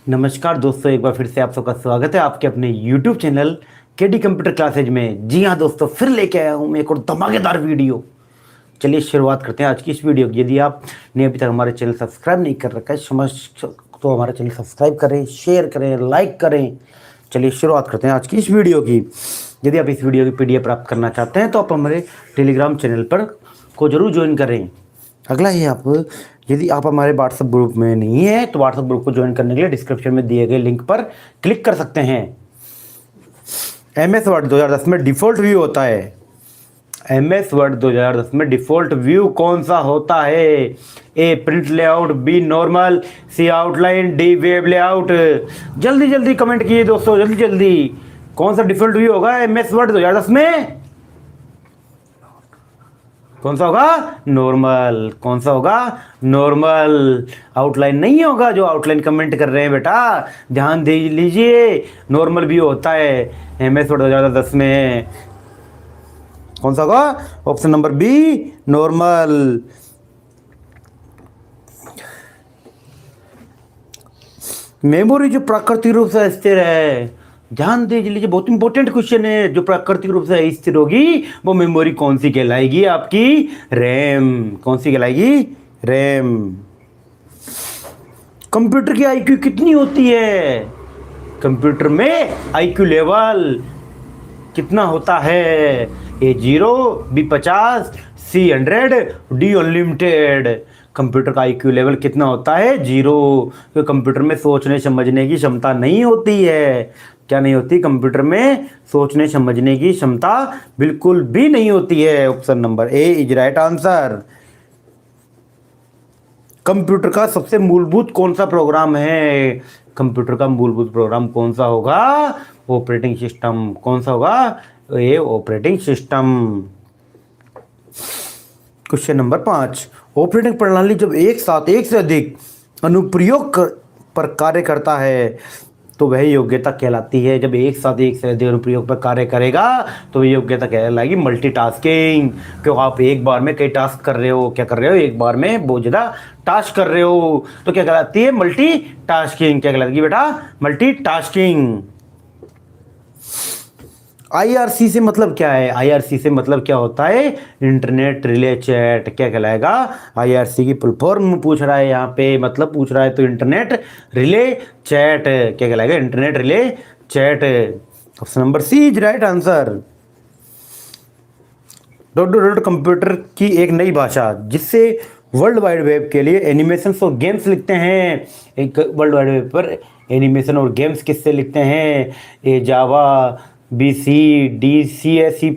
नमस्कार दोस्तों, एक बार फिर से आप सबका स्वागत है आपके अपने YouTube channel KD computer classes में। जी हाँ दोस्तों, फिर लेके आया हूँ मैं एक और धमाकेदार वीडियो। चलिए शुरुआत करते हैं आज की इस वीडियो की। यदि आपने अभी तक हमारे चैनल सब्सक्राइब नहीं कर रखा है तो हमारा चैनल सब्सक्राइब करें, शेयर करें, लाइक करें। चलिए शुरुआत करते हैं आज की इस वीडियो की। यदि आप इस वीडियो की PDF प्राप्त करना चाहते हैं तो आप हमारे टेलीग्राम चैनल पर को जरूर ज्वाइन करें। अगला है यदि आप हमारे व्हाट्सएप ग्रुप में नहीं है तो व्हाट्सएप ग्रुप को ज्वाइन करने के लिए डिस्क्रिप्शन में दिए गए लिंक पर क्लिक कर सकते हैं। MS वर्ड 2010 में डिफ़ॉल्ट व्यू होता है। MS वर्ड 2010 में डिफ़ॉल्ट व्यू कौन सा होता है? A print layout, B normal, C outline, D web layout. जल्दी जल्दी कमेंट कीजिए दोस्तों, जल्दी जल्दी। कौन सा डिफ़ॉल्ट व्यू होगा MS वर्ड 2010 में? कौन सा होगा? नॉर्मल। कौन सा होगा? नॉर्मल। आउटलाइन नहीं होगा। जो आउटलाइन कमेंट कर रहे हैं बेटा, ध्यान दे लीजिए, नॉर्मल भी होता है MS वर्ड 2010 में। कौन सा होगा? Option number B normal. Memory जो प्राकृतिक रूप से स्थिर है, ध्यान दे लीजिए, बहुत इंपॉर्टेंट क्वेश्चन है। जो प्राकृतिक रूप से स्थिर होगी वो मेमोरी कौन सी कहलाएगी? आपकी रैम। कौन सी कहलाएगी? रैम। कंप्यूटर की IQ कितनी होती है? कंप्यूटर में IQ लेवल कितना होता है? A 0, B 50, C 100, D unlimited. Computer का IQ लेवल कितना होता है? 0। तो कंप्यूटर में सोचने समझने की क्षमता नहीं होती है। क्या नहीं होती? कंप्यूटर में सोचने समझने की क्षमता बिल्कुल भी नहीं होती है। Option number A is right answer. Computer का सबसे मूलभूत कौन सा प्रोग्राम है? कंप्यूटर का मूलभूत प्रोग्राम कौन सा होगा? Operating system. कौन सा होगा? ये operating system. Question number 5, operating प्रणाली जब एक साथ एक से अधिक अनुप्रयोग पर कार्य करता है तो वह योग्यता कहलाती है। जब एक साथ एक से अधिक अनुप्रयोग पर कार्य करेगा तो वह योग्यता कहलाएगी मल्टीटास्किंग। क्यों? आप एक बार में कई टास्क कर रहे हो। क्या कर रहे हो? एक बार में बहुत ज़्यादा टास्क कर रहे हो तो क्या कहलाती है? मल्टीटास्किंग। क्या कहलाती है बेटा? मल्टीटास्किंग। IRC से मतलब क्या है? IRC से मतलब क्या होता है? Internet relay chat. क्या कहलाएगा? IRC की फुल फॉर्म पूछ रहा है यहाँ पे, मतलब पूछ रहा है तो इंटरनेट रिले चैट। क्या कहलाएगा? Internet relay chat. Option number C is right answer. Dot computer की एक नई भाषा जिससे वर्ल्ड वाइड वेब के लिए एनिमेशन और गेम्स लिखते हैं। एक वर्ल्ड वाइड वेब पर एनिमेशन और गेम्स किससे लिखते हैं? ए जावा, B C, D C है C++,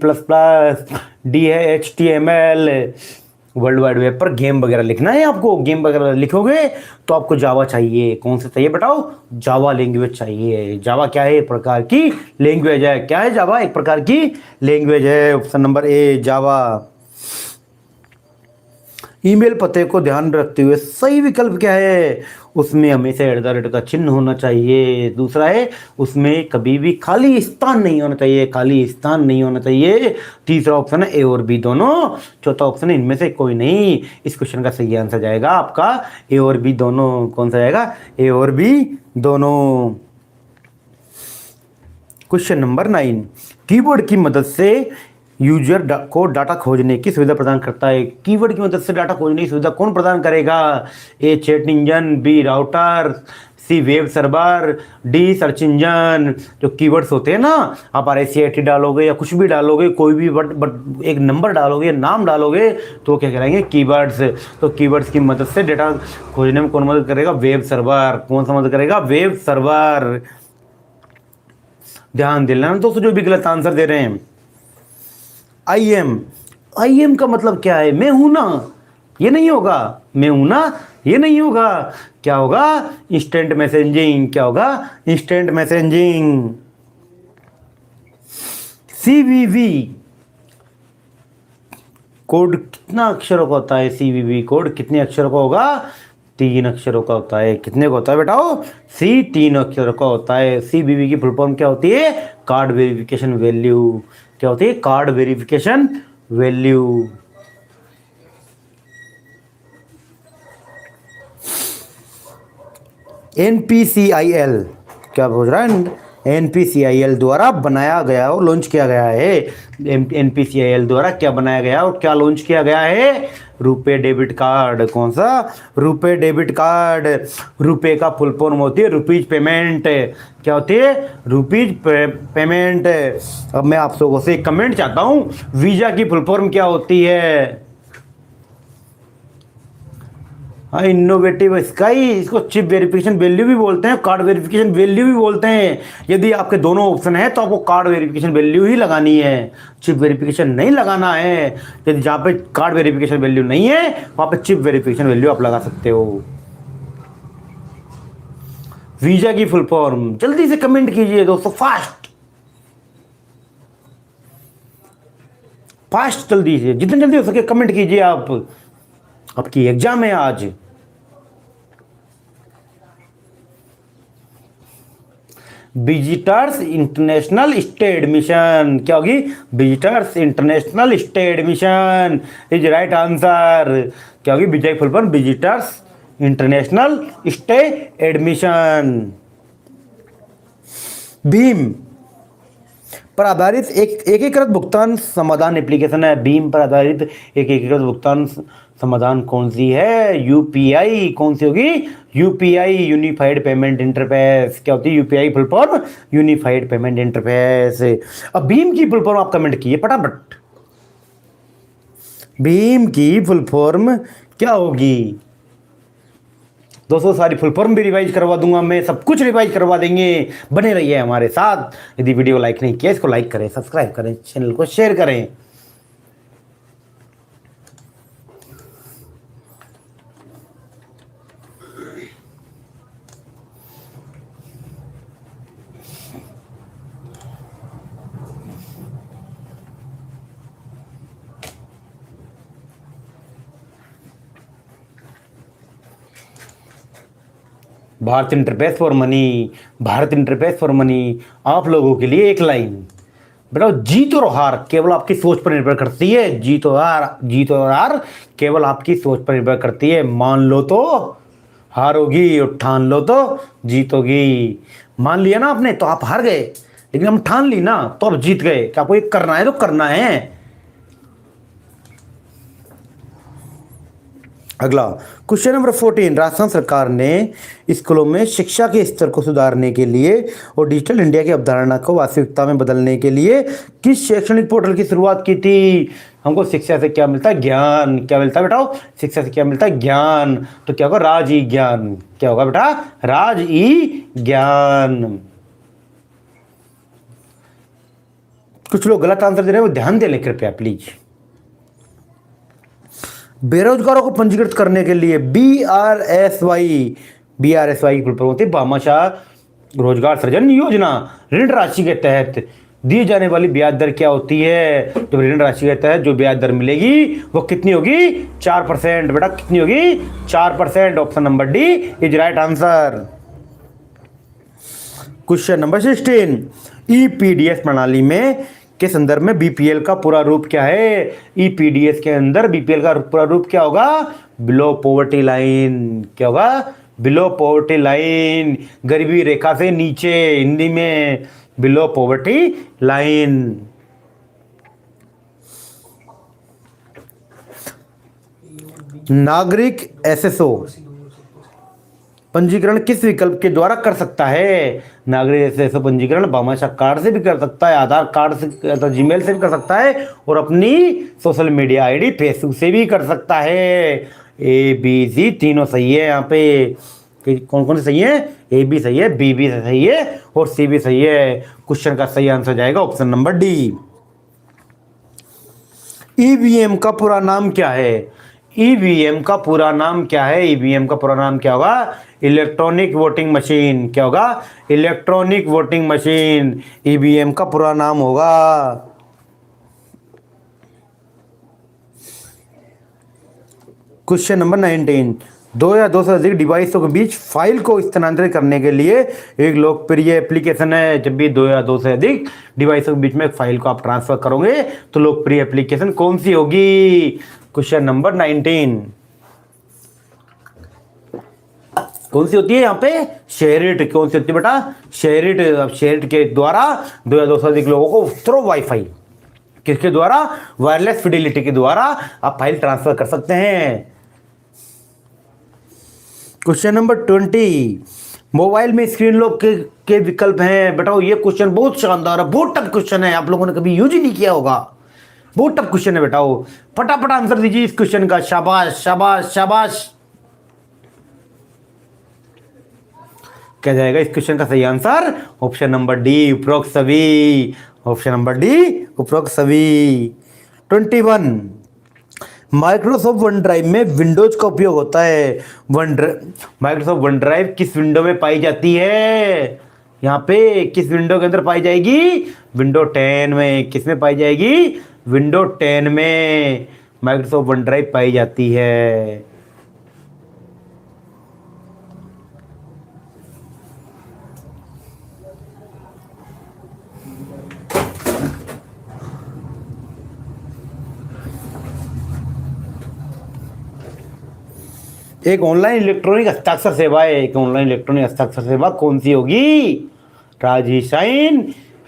D है HTML। वर्ल्ड वाइड वेब पर गेम वगैरह लिखना है आपको। गेम वगैरह लिखोगे तो आपको जावा चाहिए। कौन सा चाहिए बताओ? जावा लैंग्वेज चाहिए। जावा क्या है? एक प्रकार की लैंग्वेज है। क्या है जावा? एक प्रकार की लैंग्वेज है। Option number A Java. Email पते को ध्यान रखते हुए सही विकल्प क्या है? उसमें हमेशा @ का चिन्ह होना चाहिए। दूसरा है उसमें कभी भी खाली स्थान नहीं होना चाहिए। खाली स्थान नहीं होना चाहिए। तीसरा ऑप्शन है A और B दोनों। चौथा ऑप्शन है इनमें से कोई नहीं। इस क्वेश्चन का सही आंसर जाएगा आपका A और B दोनों। कौन सा जाएगा? A और B दोनों। क्वेश्चन नंबर 9, कीबोर्ड की मदद से यूजर को डाटा खोजने की सुविधा प्रदान करता है। कीवर्ड की मदद से डाटा खोजने की सुविधा कौन प्रदान करेगा? A chat engine, B router, C web server, D search engine. जो कीवर्ड्स होते हैं ना, आप RACIT डालोगे या कुछ भी डालोगे, कोई भी बट एक नंबर डालोगे, नाम डालोगे तो क्या कहलाएंगे? कीवर्ड्स। तो कीवर्ड्स की मदद से डाटा खोजने में कौन मदद करेगा? Web server. कौन सा मदद करेगा? Web server. ध्यान दिलाना दोस्तों जो भी गलत आंसर दे रहे हैं। IM का मतलब क्या है? मैं हूं ना, ये नहीं होगा। मैं हूं ना, ये नहीं होगा। क्या होगा? Instant messaging. क्या होगा? Instant messaging. CVV कोड कितना अक्षरों का होता है? CVV कोड कितने अक्षरों का होगा? 3 अक्षरों का होता है। कितने का होता है बेटाओ? C 3 अक्षरों का होता है। CVV की फुल फॉर्म क्या होती है? Card verification value. क्या होती है? Card verification value. NPCIL क्या बोल रहा है, NPCIL द्वारा बनाया गया और लॉन्च किया गया है। NPCIL द्वारा क्या बनाया गया और क्या लॉन्च किया गया है? RuPay debit card. कौन सा? RuPay debit card. रुपे का फुल फॉर्म होती है रुपीज पेमेंट। क्या होती है? Rupees payment. अब मैं आप लोगों से एक कमेंट चाहता हूं, वीजा की फुल फॉर्म क्या होती है? हाँ, इनोवेटिव स्काई, इसको चिप वेरिफिकेशन वैल्यू भी बोलते हैं, कार्ड वेरिफिकेशन वैल्यू भी बोलते हैं। यदि आपके दोनों ऑप्शन है तो आपको कार्ड वेरिफिकेशन वैल्यू ही लगानी है, चिप वेरिफिकेशन नहीं लगाना है। यदि जहाँ पे कार्ड वेरिफिकेशन वैल्यू नहीं है वहाँ पे चिप वेरिफिकेशन वैल्यू आप लगा सकते हो। वीजा की फुल फॉर्म जल्दी से कमेंट कीजिए दोस्तों, फास्ट फास्ट, जल्दी से, जितने जल्दी हो सके कमेंट कीजिए। आप, आपकी एग्जाम है आज। विजिटर्स इंटरनेशनल स्टे एडमिशन, क्या होगी? Visitors international stay admission is right answer. क्या होगी VISA full form? Visitors international stay admission. Bhim पर आधारित एक एकीकृत भुगतान समाधान एप्लीकेशन है। भीम पर आधारित एक एकीकृत भुगतान समाधान कौन सी है? यूपीआई। कौन सी होगी? UPI, unified payment interface. क्या होती है UPI full form? Unified payment interface. अब भीम की फुल फॉर्म आप कमेंट कीजिए फटाफट। भीम की फुल फॉर्म क्या होगी दोस्तों? सारी फुल फॉर्म भी रिवाइज करवा दूंगा मैं, सब कुछ रिवाइज करवा देंगे, बने रहिए हमारे साथ। यदि वीडियो लाइक नहीं किया इसको लाइक करें, सब्सक्राइब करें, चैनल को शेयर करें। Bharat interface for money, Bharat interface for money. आप लोगों के लिए एक लाइन, बेटा, जीत और हार केवल आपकी सोच पर निर्भर करती है। जीत और हार केवल आपकी सोच पर निर्भर करती है। मान लो तो हारोगी और ठान लो तो जीतोगी। मान लिया ना आपने तो आप हार गए, लेकिन हम ठान ली ना तो आप जीत गए। क्या आपको ये करना है तो करना है। अगला क्वेश्चन नंबर 14, राजस्थान सरकार ने स्कूलों में शिक्षा के स्तर को सुधारने के लिए और डिजिटल इंडिया की अवधारणा को वास्तविकता में बदलने के लिए किस शैक्षणिक पोर्टल की शुरुआत की थी? हमको शिक्षा से क्या मिलता है? ज्ञान। क्या मिलता है बेटा? शिक्षा से क्या मिलता है? ज्ञान। तो क्या होगा? राज ई ज्ञान। क्या होगा बेटा? राज ई ज्ञान। कुछ लोग गलत आंसर दे रहे हैं, वो ध्यान दे लें कृपया प्लीज। बेरोजगारों को पंजीकृत करने के लिए BRSY की फुल फॉर्म होती है भामाशाह रोजगार सृजन योजना। ऋण राशि के तहत दी जाने वाली ब्याज दर क्या होती है? तो ऋण राशि के तहत जो ब्याज दर मिलेगी वो कितनी होगी? 4%। बेटा कितनी होगी? 4%। Option number D is right answer. Question number 16, EPDS प्रणाली में के संदर्भ में BPL का पूरा रूप क्या है? EPDS के अंदर BPL का पूरा रूप क्या होगा? Below poverty line. क्या होगा? बिलो पॉवर्टी लाइन, गरीबी रेखा से नीचे, हिंदी में बिलो पॉवर्टी लाइन। नागरिक SSO पंजीकरण किस विकल्प के द्वारा कर सकता है? नागरिक SSO पंजीकरण भामाशाह कार्ड से भी कर सकता है, आधार कार्ड से, तो जीमेल से भी कर सकता है, और अपनी सोशल मीडिया आईडी फेसबुक से भी कर सकता है। ABC तीनों सही है। यहाँ पे कौन कौन से सही है? AB सही है, B भी सही है और C भी सही है। क्वेश्चन का सही आंसर जाएगा ऑप्शन नंबर डी। EVM का पूरा नाम क्या है? EVM का पूरा नाम क्या है? EVM का पूरा नाम क्या होगा? Electronic voting machine. क्या होगा? इलेक्ट्रॉनिक वोटिंग मशीन EVM का पूरा नाम होगा। क्वेश्चन नंबर 19, दो या दो से अधिक डिवाइसों के बीच फाइल को स्थानांतरित करने के लिए एक लोकप्रिय एप्लीकेशन है। जब भी दो या दो से अधिक डिवाइसों के बीच में एक फाइल को आप ट्रांसफर करोगे तो लोकप्रिय एप्लीकेशन कौन सी होगी? Question number 19। कौन सी होती है यहाँ पे? शेयरिट। कौन सी होती है बेटा? शेयरिट। अब शेयरिट के द्वारा 2 या 2 से अधिक लोगों को थ्रू वाईफाई, किसके द्वारा? वायरलेस फिडेलिटी के द्वारा आप फाइल ट्रांसफर कर सकते हैं। क्वेश्चन नंबर 20, मोबाइल में स्क्रीन लॉक के विकल्प हैं। बेटा ये क्वेश्चन बहुत शानदार है, बहुत टफ क्वेश्चन है, आप लोगों ने कभी यूज ही नहीं किया होगा, बहुत टफ क्वेश्चन है बेटा। फटाफट आंसर दीजिए इस क्वेश्चन का। शाबाश शाबाश शाबाश। क्या जाएगा इस क्वेश्चन का सही आंसर? ऑप्शन नंबर डी, उपरोक्त सभी। ऑप्शन नंबर डी, उपरोक्त सभी। 21, माइक्रोसॉफ्ट वन ड्राइव में विंडोज का उपयोग होता है। माइक्रोसॉफ्ट वन ड्राइव किस विंडो में पाई जाती है? यहाँ पे किस विंडो के अंदर पाई जाएगी? विंडो 10 में। किस में पाई जाएगी? विंडो 10 में माइक्रोसॉफ्ट वन ड्राइव पाई जाती है। एक ऑनलाइन इलेक्ट्रॉनिक हस्ताक्षर सेवा है। एक ऑनलाइन इलेक्ट्रॉनिक हस्ताक्षर सेवा कौन सी होगी? राजी साइन,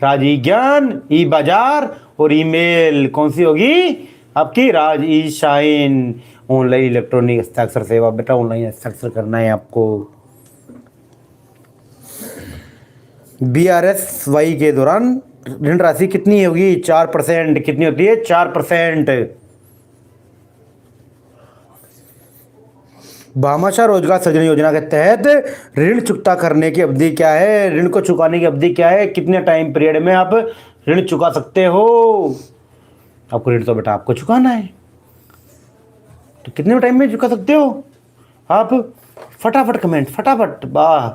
राजी ज्ञान, ई बाजार और ईमेल। कौन सी होगी आपकी? राजी साइन। ऑनलाइन इलेक्ट्रॉनिक हस्ताक्षर सेवा। बेटा ऑनलाइन हस्ताक्षर करना है आपको। BRSY के दौरान ऋण राशि कितनी होगी? 4%। कितनी होती है? 4%। भामाशाह रोजगार सृजन योजना के तहत ऋण चुकता करने की अवधि क्या है? ऋण को चुकाने की अवधि क्या है? कितने टाइम पीरियड में आप ऋण चुका सकते हो? आपको ऋण तो बेटा आपको चुकाना है, तो कितने टाइम में चुका सकते हो आप? फटाफट कमेंट, फटाफट। वाह।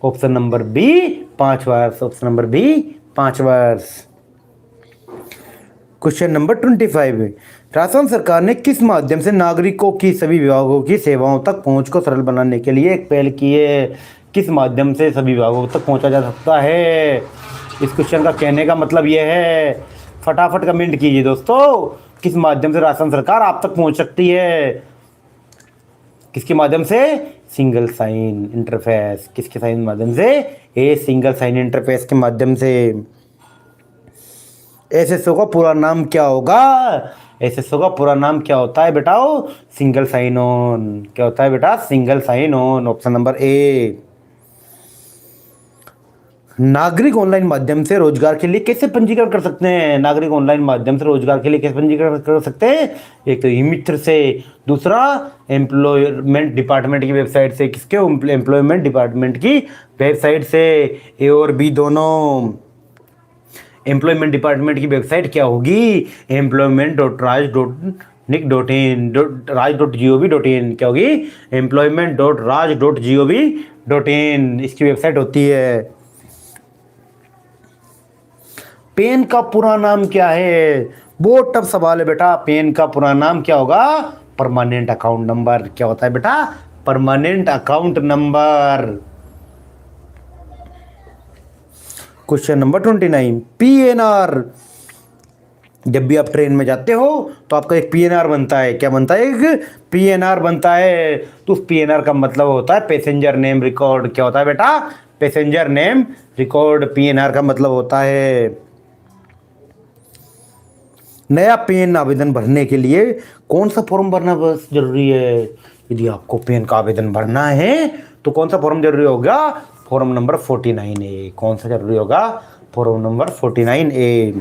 ऑप्शन नंबर बी 5 वर्ष। ऑप्शन नंबर बी 5 वर्ष। क्वेश्चन नंबर 25, राजस्थान सरकार ने किस माध्यम से नागरिकों की सभी विभागों की सेवाओं तक पहुंच को सरल बनाने के लिए एक पहल की है? किस माध्यम से सभी विभागों तक पहुंचा जा सकता है? इस क्वेश्चन का कहने का मतलब यह है, फटाफट कमेंट कीजिए दोस्तों, किस माध्यम से राजस्थान सरकार आप तक पहुंच सकती है? किसके माध्यम से? Single sign interface. किसके साइन माध्यम से? ए सिंगल साइन इंटरफेस के माध्यम से। एसएसओ का पूरा नाम क्या होगा? एसएसओ का पूरा नाम क्या होता है बेटाओ? Single sign on. क्या होता है बेटा? Single sign on. Option number A. नागरिक ऑनलाइन माध्यम से रोजगार के लिए कैसे पंजीकरण कर सकते हैं? नागरिक ऑनलाइन माध्यम से रोजगार के लिए कैसे पंजीकरण कर सकते हैं? एक तो ई मित्र से, दूसरा एम्प्लॉयमेंट डिपार्टमेंट की वेबसाइट से। किसके? एम्प्लॉयमेंट डिपार्टमेंट की वेबसाइट से। ए और बी दोनों। एम्प्लॉयमेंट डिपार्टमेंट की वेबसाइट क्या होगी? employment.raj.nic.in raj.gov.in। क्या होगी? employment.raj.gov.in इसकी वेबसाइट होती है। पेन का पूरा नाम क्या है? बहुत टफ सवाल है बेटा। पेन का पूरा नाम क्या होगा? Permanent account number. क्या होता है बेटा? Permanent account number. Question number 29, PNR। जब भी आप ट्रेन में जाते हो तो आपका एक PNR बनता है। क्या बनता है? एक PNR बनता है। तो उस PNR का मतलब होता है पैसेंजर नेम रिकॉर्ड। क्या होता है बेटा? पैसेंजर नेम रिकॉर्ड PNR का मतलब होता है। नया पेन आवेदन भरने के लिए कौन सा फॉर्म भरना बस जरूरी है? यदि आपको पेन का आवेदन भरना है तो कौन सा फॉर्म जरूरी होगा? Form number 49A। कौन सा जरूरी होगा? Form number 49A।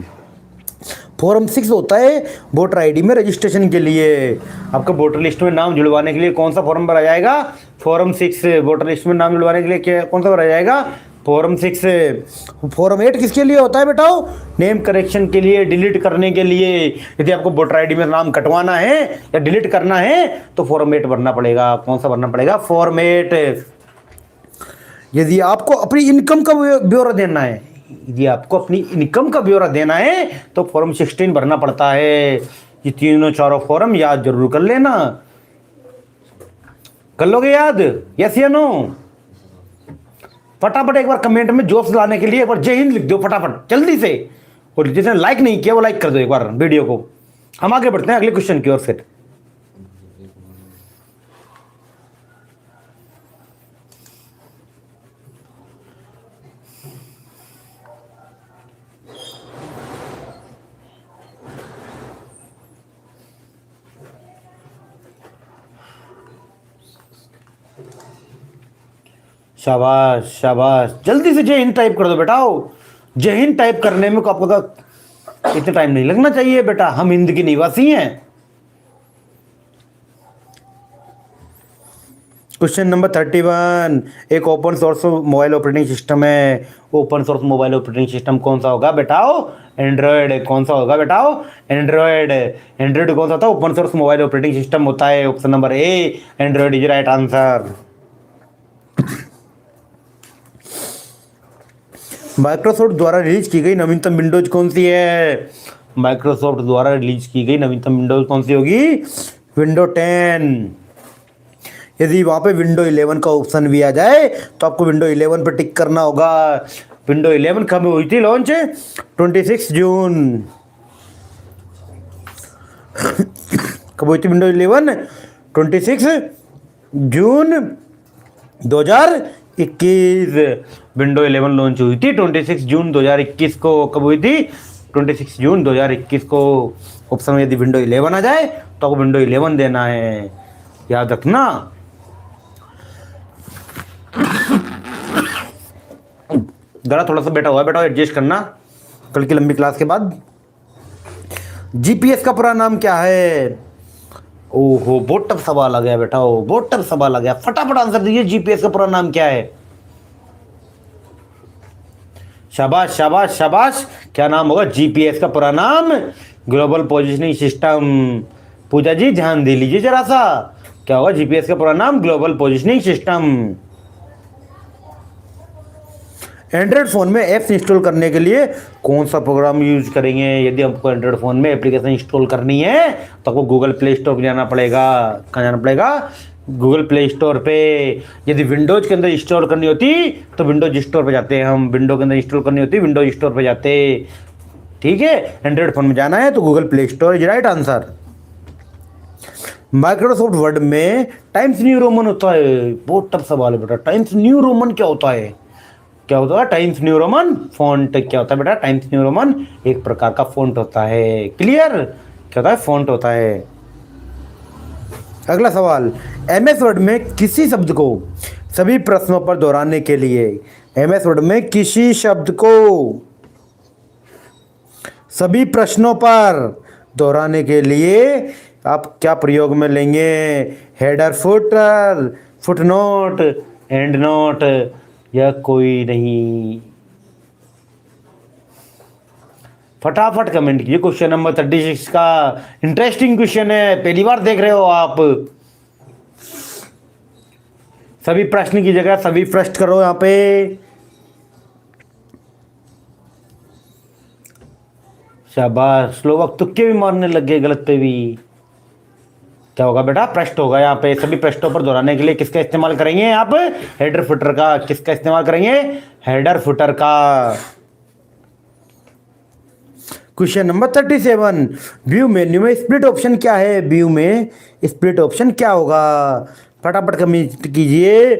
फॉर्म 6 होता है वोटर आईडी में रजिस्ट्रेशन के लिए। आपका वोटर लिस्ट में नाम जुड़वाने के लिए कौन सा फॉर्म भरा जाएगा? फॉर्म 6। वोटर लिस्ट में नाम जुड़वाने के लिए क्या कौन सा भरा जाएगा? फॉर्म 6। फॉर्म 8 किसके लिए होता है बेटाओ? नेम करेक्शन के लिए, डिलीट करने के लिए। यदि आपको वोटर आईडी में नाम कटवाना है या डिलीट करना है तो फॉर्म 8 भरना पड़ेगा। कौन सा भरना पड़ेगा? फॉर्म 8। यदि आपको अपनी इनकम का ब्यौरा देना है, यदि आपको अपनी इनकम का ब्यौरा देना है तो फॉर्म 16 भरना पड़ता है। ये तीनों चारों फॉर्म याद जरूर कर लेना। कर लोगे याद? यस या नो? फटाफट एक बार कमेंट में जोश लाने के लिए एक बार जय हिंद लिख दो फटाफट जल्दी से। और जिसने लाइक नहीं किया वो लाइक कर दो एक बार वीडियो को। हम आगे बढ़ते हैं अगले क्वेश्चन की ओर। फिर शाबाश शाबाश, जल्दी से जय हिंद टाइप कर दो बेटाओ। जय हिंद टाइप करने में आपको इतना टाइम नहीं लगना चाहिए बेटा, हम हिंद के निवासी हैं। क्वेश्चन नंबर 31, एक open source mobile operating system है। Open source mobile operating system कौन सा होगा बेटाओ? एंड्रॉयड। कौन सा होगा बेटाओ? एंड्रॉयड। एंड्रॉयड कौन सा था? Open source mobile operating system होता है। Option number A, Android is right answer. Microsoft द्वारा रिलीज की गई नवीनतम विंडोज कौन सी है? माइक्रोसॉफ्ट द्वारा रिलीज की गई नवीनतम विंडोज कौन सी होगी? विंडो 10। यदि वहां पे विंडो 11 का ऑप्शन भी आ जाए तो आपको विंडो 11 पर टिक करना होगा। विंडो 11 कब हुई थी लॉन्च? 26 जून। कब हुई थी विंडो 11? 26 जून 2021। विंडो 11 लॉन्च हुई थी 26 जून 2021 को। कब हुई थी? 26 जून 2021 को। ऑप्शन में यदि विंडो 11 आ जाए तो आपको विंडो 11 देना है, याद रखना। जरा थोड़ा सा बैठा हुआ है बेटा, एडजस्ट करना कल की लंबी क्लास के बाद। जीपीएस का पूरा नाम क्या है? ओहो, बहुत टफ सवाल आ गया बेटा, बहुत टफ सवाल आ गया। फटाफट आंसर दीजिए, जीपीएस का पूरा नाम क्या है? शाबाश शाबाश शाबाश, क्या नाम होगा जीपीएस का पूरा नाम? Global positioning system. Puja ji ध्यान दे लीजिए जरा सा, क्या होगा जीपीएस का पूरा नाम? Global positioning system. Android phone में ऐप्स इंस्टॉल करने के लिए कौन सा प्रोग्राम यूज करेंगे? यदि आपको एंड्रॉयड फ़ोन में एप्लीकेशन इंस्टॉल करनी है तो आपको गूगल प्ले स्टोर पर जाना पड़ेगा। कहाँ जाना पड़ेगा? गूगल प्ले स्टोर पे। यदि विंडोज के अंदर इंस्टॉल करनी होती तो विंडोज स्टोर पे जाते हैं हम। विंडो के अंदर इंस्टॉल करनी होती विंडोज स्टोर पे जाते। ठीक है, एंड्रॉयड फ़ोन में जाना है तो Google play store is right answer. Microsoft word में टाइम्स न्यू रोमन होता है। बहुत टफ सवाल है बेटा, टाइम्स न्यू रोमन क्या होता है? क्या होता है टाइम्स न्यू रोमन? फॉन्ट। क्या होता है बेटा टाइम्स न्यू रोमन? एक प्रकार का फॉन्ट होता है। क्लियर? क्या होता है? फॉन्ट होता है। अगला सवाल, एमएस वर्ड में किसी शब्द को सभी प्रश्नों पर दोहराने के लिए, एमएस वर्ड में किसी शब्द को सभी प्रश्नों पर दोहराने के लिए आप क्या प्रयोग में लेंगे? Header, footer, footnote, and note, या कोई नहीं? फटाफट कमेंट कीजिए। क्वेश्चन नंबर 36 का इंटरेस्टिंग क्वेश्चन है, पहली बार देख रहे हो आप। सभी प्रश्न की जगह सभी प्रश्न करो यहां पे। शाबाश, लोग अब तुक्के भी मारने लग गए गलत पे भी। क्या होगा बेटा? पृष्ठ होगा यहाँ पे। सभी पृष्ठों पर दोहराने के लिए किसका इस्तेमाल करेंगे आप? हेडर फुटर का। किसका इस्तेमाल करेंगे? हेडर फुटर का। क्वेश्चन नंबर 37, व्यू मेन्यू में स्प्लिट ऑप्शन क्या है? व्यू में स्प्लिट ऑप्शन क्या होगा? फटाफट कमेंट कीजिए।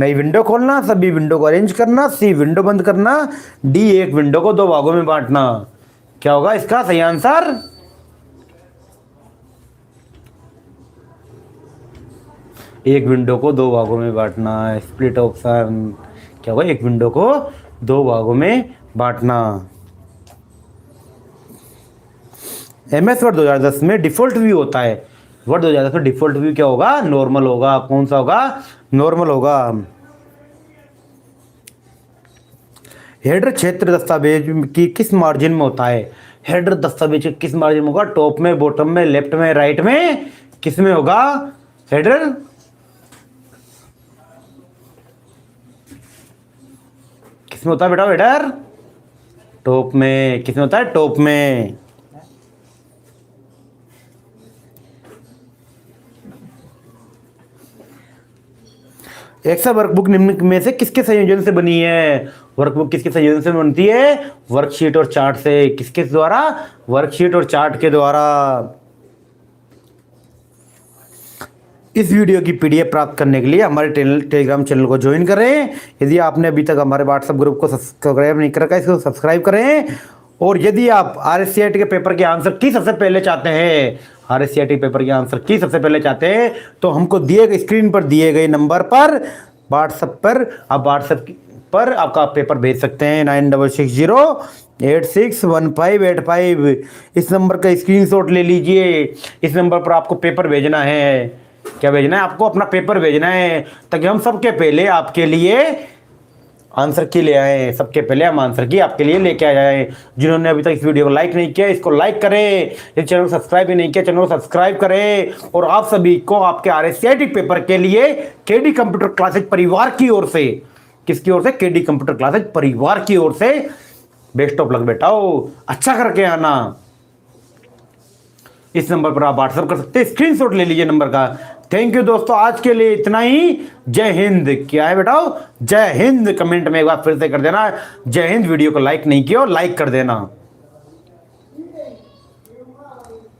नई विंडो खोलना, सभी विंडो को अरेंज करना, सी विंडो बंद करना, डी एक विंडो को दो भागों में बांटना। क्या होगा इसका सही आंसर? एक विंडो को दो भागों में बांटना, स्प्लिट ऑप्शन। क्या होगा? एक विंडो को दो भागों में बांटना। एमएस वर्ड 2010 में डिफॉल्ट व्यू होता है। वर्ड 2010 में डिफॉल्ट व्यू क्या होगा? नॉर्मल होगा। कौन सा होगा? नॉर्मल होगा। हेडर क्षेत्र दस्तावेज की किस मार्जिन में होता है? हेडर दस्तावेज के किस मार्जिन में होगा? टॉप में, बॉटम में, लेफ्ट में, राइट में? किस में होगा हेडर? किसमें होता है बेटा हेडर? टॉप में। किसमें होता है? टॉप में। एक्सेल वर्कबुक निम्न में से किसके संयोजन से बनी है? वर्कबुक किसके संयोजन से बनती है? वर्कशीट और चार्ट से। किसके द्वारा? वर्कशीट और चार्ट के द्वारा। इस वीडियो की पीडीएफ प्राप्त करने के लिए हमारे टेलीग्राम चैनल को ज्वाइन करें। यदि आपने अभी तक हमारे व्हाट्सएप ग्रुप को सब्सक्राइब नहीं कर रखा है, इसको सब्सक्राइब करें। और यदि आप आरएससीआईटी के पेपर के आंसर की सबसे पहले चाहते हैं, आरएससीआईटी पेपर के आंसर की सबसे पहले चाहते हैं, तो हमको दिए गए स्क्रीन पर दिए गए नंबर पर व्हाट्सएप पर आप व्हाट्सएप पर आपका पेपर भेज सकते हैं 9660861585। इस नंबर का स्क्रीनशॉट ले लीजिए। इस नंबर पर आपको पेपर भेजना है। क्या भेजना है आपको? अपना पेपर भेजना है, ताकि हम सबके पहले आपके लिए आंसर की ले आए। सबके पहले हम आंसर की आपके लिए लेके आ जाए। जिन्होंने अभी तक इस वीडियो को लाइक नहीं किया, इसको लाइक करें। इस चैनल को सब्सक्राइब भी नहीं किया, चैनल को सब्सक्राइब करें। और आप सभी को आपके RSCIT पेपर के लिए केडी कंप्यूटर क्लासेज परिवार की ओर से, किसकी ओर से? केडी कंप्यूटर क्लासेज परिवार की ओर से बेस्ट ऑफ लक बेटाओ। अच्छा करके आना। इस नंबर पर आप व्हाट्सएप कर सकते हैं, स्क्रीनशॉट ले लीजिए नंबर का। थैंक यू दोस्तों, आज के लिए इतना ही। जय हिंद। क्या है बेटाओ? जय हिंद। कमेंट में एक बार फिर से कर देना जय हिंद। वीडियो को लाइक नहीं किया, लाइक कर देना।